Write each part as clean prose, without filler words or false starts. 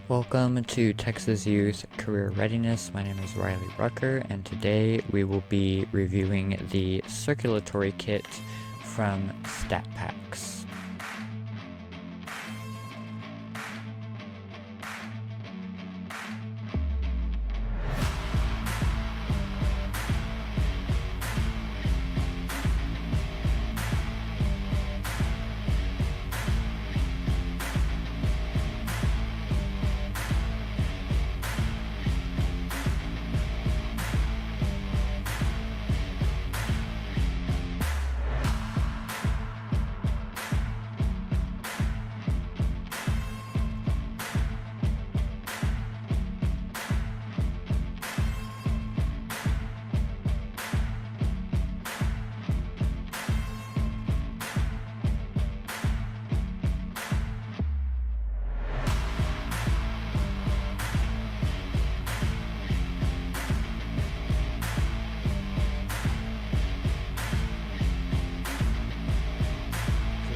Welcome to Texas Youth Career Readiness. My name is Reilly Rucker, and today we will be reviewing the circulatory kit from StatPacks.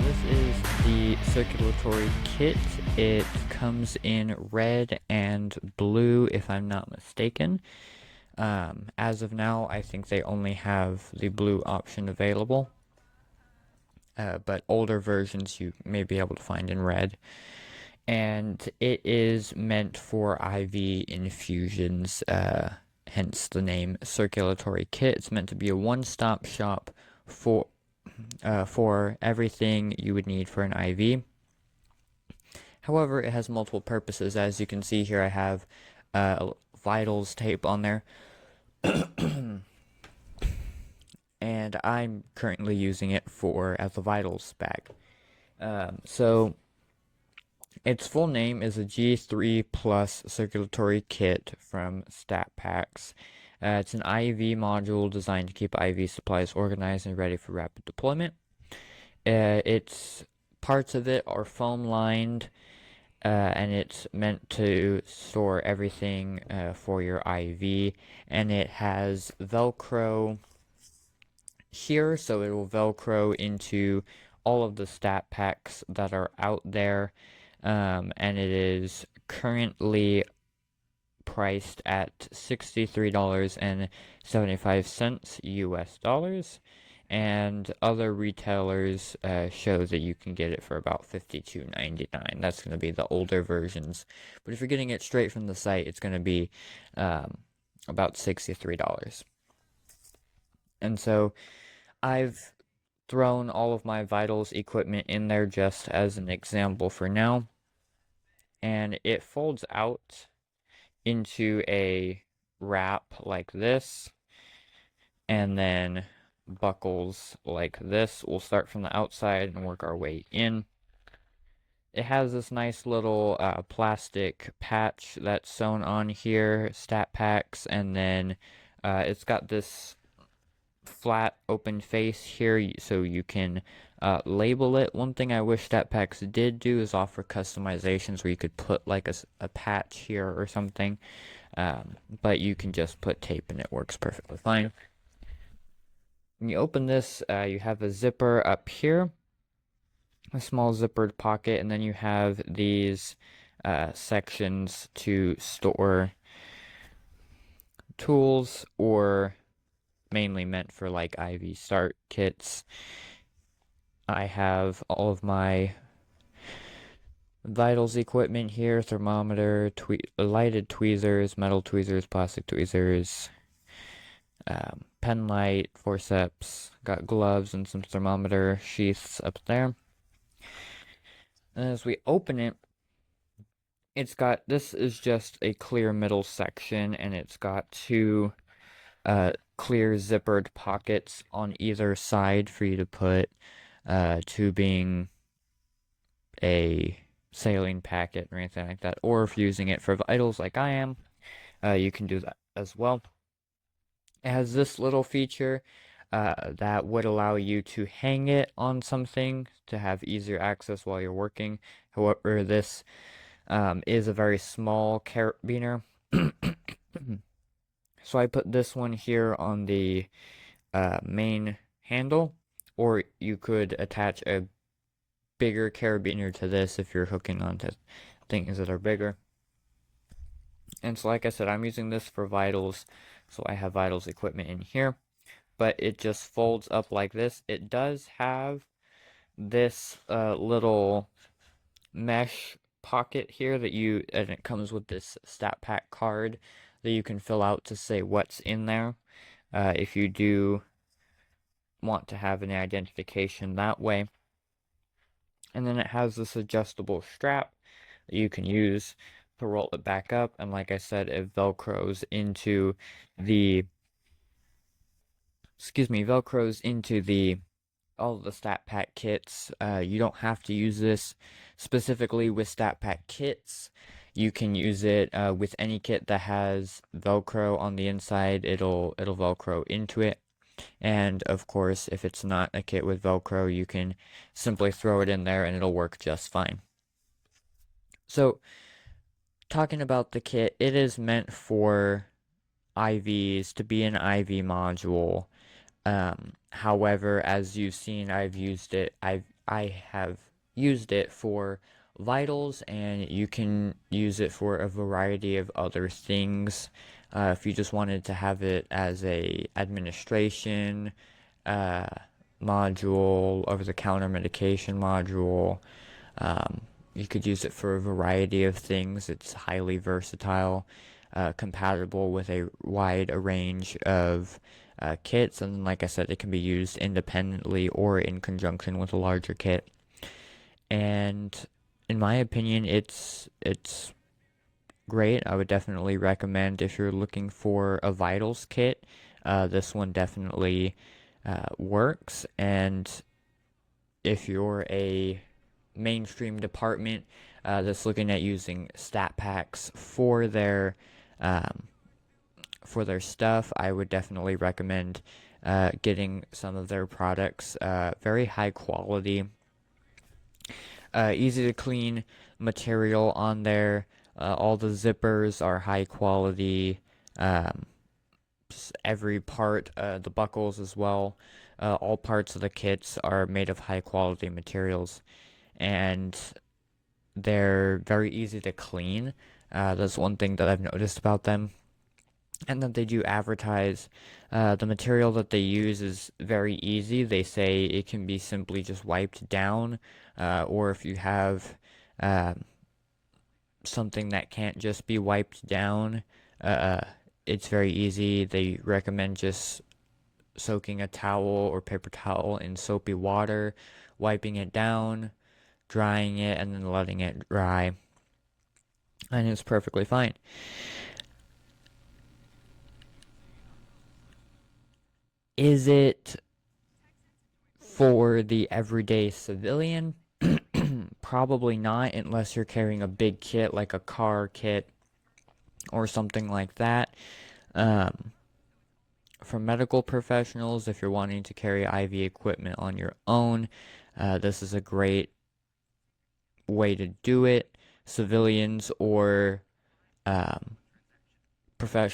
This is the circulatory kit. It comes in red and blue, if I'm not mistaken. As of now, I think they only have the blue option available. But older versions you may be able to find in red. And it is meant for IV infusions, hence the name circulatory kit. It's meant to be a one-stop shop for everything you would need for an IV. However, it has multiple purposes. As you can see here, I have vitals tape on there. And I'm currently using it as a vitals bag. So its full name is a G3 Plus Circulatory Kit from StatPacks. It's an IV module designed to keep IV supplies organized and ready for rapid deployment. Its parts of it are foam lined, and it's meant to store everything for your IV. And it has Velcro here, so it will Velcro into all of the StatPacks that are out there. And it is currently priced at $63.75 US dollars, and other retailers show that you can get it for about $52.99. That's going to be the older versions, but if you're getting it straight from the site, it's going to be about $63. And so I've thrown all of my vitals equipment in there just as an example for now, and it folds out into a wrap like this, and then buckles like this. We'll start from the outside and work our way in. It has this nice little plastic patch that's sewn on here, StatPacks, and then it's got this flat open face here so you can label it. One thing I wish StatPacks did do is offer customizations where you could put like a patch here or something, but you can just put tape and it works perfectly fine. When you open this, you have a zipper up here, a small zippered pocket, and then you have these sections to store tools, or mainly meant for like IV start kits. I have all of my vitals equipment here: thermometer, lighted tweezers, metal tweezers, plastic tweezers, pen light, forceps, got gloves and some thermometer sheaths up there. And as we open it, this is just a clear middle section, and it's got two clear zippered pockets on either side for you to put tubing, a saline packet, or anything like that. Or if you're using it for vitals like I am, you can do that as well. It has this little feature that would allow you to hang it on something to have easier access while you're working. However, this is a very small carabiner. So I put this one here on the main handle, or you could attach a bigger carabiner to this if you're hooking onto things that are bigger. And so like I said, I'm using this for vitals, so I have vitals equipment in here, but it just folds up like this. It does have this little mesh pocket here and it comes with this StatPack card that you can fill out to say what's in there, if you do want to have an identification that way. And then it has this adjustable strap that you can use to roll it back up, and like I said, it velcros into the all the StatPack kits. You don't have to use this specifically with StatPack kits. You can use it with any kit that has Velcro on the inside. It'll Velcro into it. And of course, if it's not a kit with Velcro, you can simply throw it in there and it'll work just fine. So, talking about the kit, it is meant for IVs, to be an IV module. However, as you've seen, I have used it for vitals, and you can use it for a variety of other things. If you just wanted to have it as a administration module, over-the-counter medication module, you could use it for a variety of things. It's highly versatile, compatible with a wide range of kits, and like I said, it can be used independently or in conjunction with a larger kit. And in my opinion, it's great. I would definitely recommend, if you're looking for a vitals kit, this one definitely works. And if you're a mainstream department that's looking at using StatPacks for their stuff, I would definitely recommend getting some of their products. Very high quality, easy to clean material on there. All the zippers are high quality. Every part, the buckles as well, all parts of the kits are made of high quality materials, and they're very easy to clean. That's one thing that I've noticed about them. And that they do advertise the material that they use is very easy. They say it can be simply just wiped down, or if you have something that can't just be wiped down, it's very easy. They recommend just soaking a towel or paper towel in soapy water, wiping it down, drying it, and then letting it dry, and it's perfectly fine. Is it for the everyday civilian? Probably not, unless you're carrying a big kit like a car kit or something like that. For medical professionals, if you're wanting to carry IV equipment on your own, this is a great way to do it. Civilians or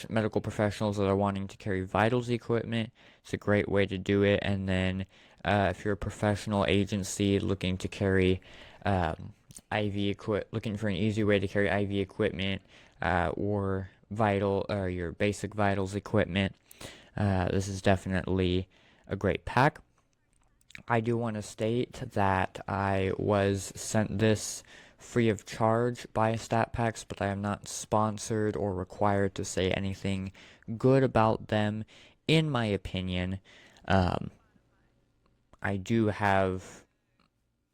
medical professionals that are wanting to carry vitals equipment, it's a great way to do it. And then if you're a professional agency looking to carry looking for an easy way to carry IV equipment, or your basic vitals equipment, this is definitely a great pack. I do want to state that I was sent this free of charge by StatPacks, but I am not sponsored or required to say anything good about them. In my opinion, I do have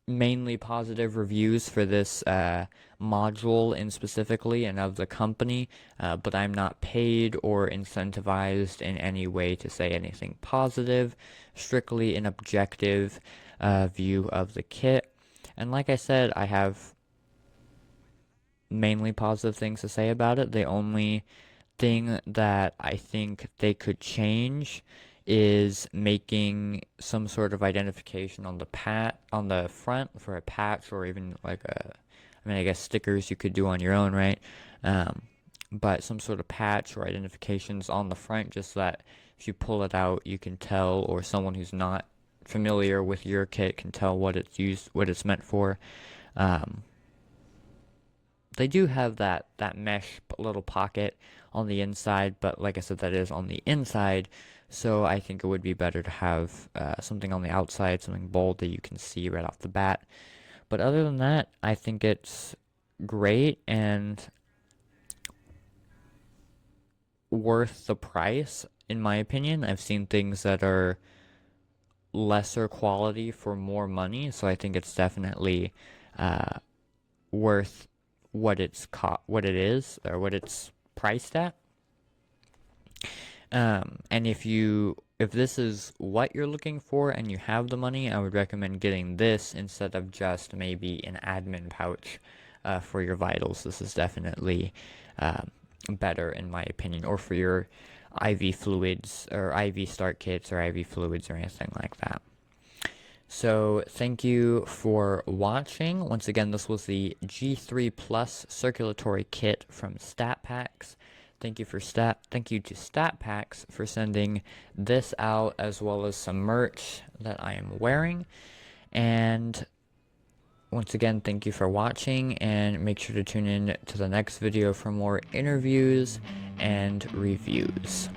mainly positive reviews for this module in specifically and of the company, but I'm not paid or incentivized in any way to say anything positive, strictly an objective view of the kit. And like I said, I have mainly positive things to say about it. The only thing that I think they could change is making some sort of identification on the front for a patch, or even like I guess stickers you could do on your own, right? But some sort of patch or identifications on the front, just so that if you pull it out, you can tell, or someone who's not familiar with your kit can tell what it's meant for. they do have that mesh little pocket on the inside, but like I said, that is on the inside. So I think it would be better to have something on the outside, something bold that you can see right off the bat. But other than that, I think it's great and worth the price, in my opinion. I've seen things that are lesser quality for more money, so I think it's definitely worth what what it is, or what it's priced at. And if this is what you're looking for and you have the money, I would recommend getting this instead of just maybe an admin pouch for your vitals. This is definitely better in my opinion, or for your IV fluids or IV start kits or IV fluids or anything like that. So thank you for watching. Once again, this was the G3 Plus Circulatory Kit from StatPacks. Thank you to StatPacks for sending this out, as well as some merch that I am wearing. And once again, thank you for watching, and make sure to tune in to the next video for more interviews and reviews.